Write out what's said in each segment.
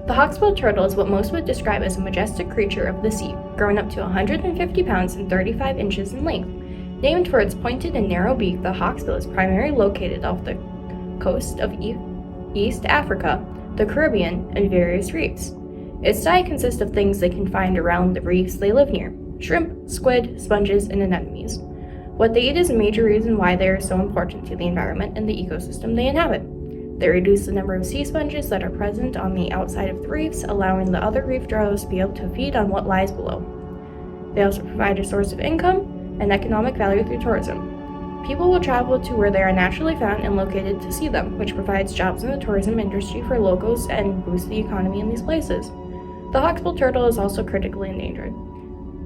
The Hawksbill turtle is what most would describe as a majestic creature of the sea, growing up to 150 pounds and 35 inches in length. Named for its pointed and narrow beak, the hawksbill is primarily located off the coast of East Africa, the Caribbean, and various reefs. Its diet consists of things they can find around the reefs they live near: shrimp, squid, sponges, and anemones. What they eat is a major reason why they are so important to the environment and the ecosystem they inhabit. They reduce the number of sea sponges that are present on the outside of the reefs, allowing the other reef dwellers to be able to feed on what lies below. They also provide a source of income and economic value through tourism. People will travel to where they are naturally found and located to see them, which provides jobs in the tourism industry for locals and boosts the economy in these places. The hawksbill turtle is also critically endangered.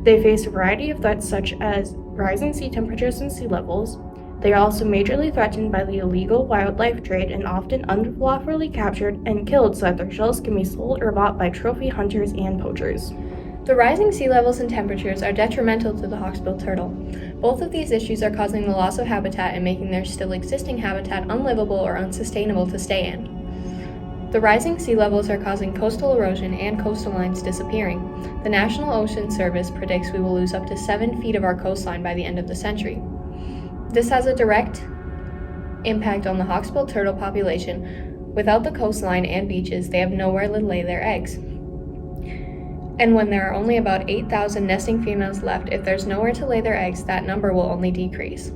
They face a variety of threats such as rising sea temperatures and sea levels. They are also majorly threatened by the illegal wildlife trade and often unlawfully captured and killed so that their shells can be sold or bought by trophy hunters and poachers. The rising sea levels and temperatures are detrimental to the hawksbill turtle. Both of these issues are causing the loss of habitat and making their still existing habitat unlivable or unsustainable to stay in. The rising sea levels are causing coastal erosion and coastal lines disappearing. The National Ocean Service predicts we will lose up to 7 feet of our coastline by the end of the century. This has a direct impact on the hawksbill turtle population. Without the coastline and beaches, they have nowhere to lay their eggs. And when there are only about 8,000 nesting females left, if there's nowhere to lay their eggs, that number will only decrease.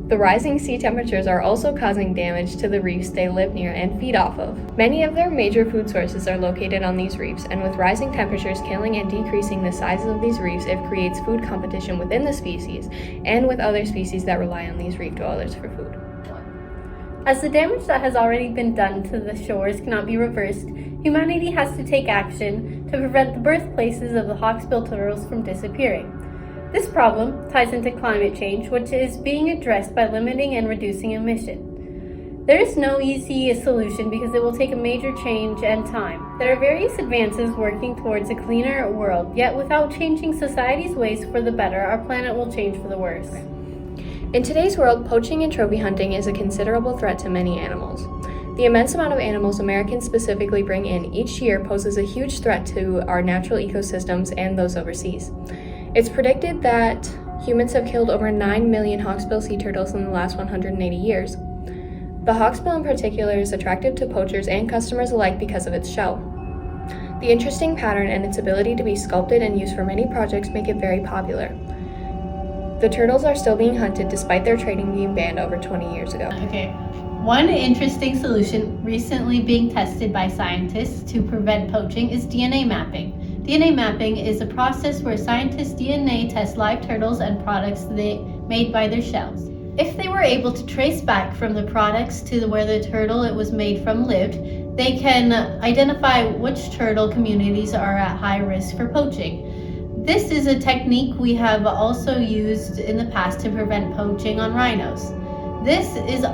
The rising sea temperatures are also causing damage to the reefs they live near and feed off of. Many of their major food sources are located on these reefs, and with rising temperatures killing and decreasing the sizes of these reefs, it creates food competition within the species and with other species that rely on these reef dwellers for food. As the damage that has already been done to the shores cannot be reversed, humanity has to take action to prevent the birthplaces of the hawksbill turtles from disappearing. This problem ties into climate change, which is being addressed by limiting and reducing emission. There is no easy solution because it will take a major change and time. There are various advances working towards a cleaner world, yet without changing society's ways for the better, our planet will change for the worse. In today's world, poaching and trophy hunting is a considerable threat to many animals. The immense amount of animals Americans specifically bring in each year poses a huge threat to our natural ecosystems and those overseas. It's predicted that humans have killed over 9 million hawksbill sea turtles in the last 180 years. The hawksbill in particular is attractive to poachers and customers alike because of its shell. The interesting pattern and its ability to be sculpted and used for many projects make it very popular. The turtles are still being hunted despite their trading being banned over 20 years ago. Okay. One interesting solution recently being tested by scientists to prevent poaching is DNA mapping. DNA mapping is a process where scientists DNA test live turtles and products made by their shells. If they were able to trace back from the products to where the turtle it was made from lived, they can identify which turtle communities are at high risk for poaching. This is a technique we have also used in the past to prevent poaching on rhinos. This is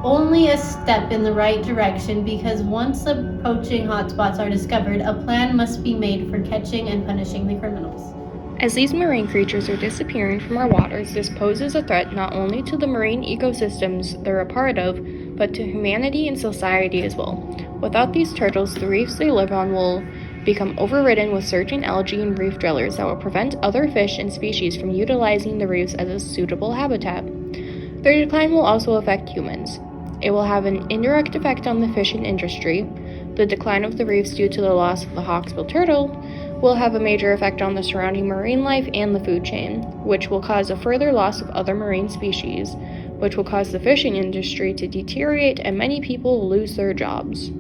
only a step in the right direction because once the poaching hotspots are discovered, a plan must be made for catching and punishing the criminals. As these marine creatures are disappearing from our waters, this poses a threat not only to the marine ecosystems they're a part of, but to humanity and society as well. Without these turtles, the reefs they live on will become overridden with surging algae and reef dwellers that will prevent other fish and species from utilizing the reefs as a suitable habitat. Their decline will also affect humans. It will have an indirect effect on the fishing industry. The decline of the reefs due to the loss of the hawksbill turtle will have a major effect on the surrounding marine life and the food chain, which will cause a further loss of other marine species, which will cause the fishing industry to deteriorate and many people will lose their jobs.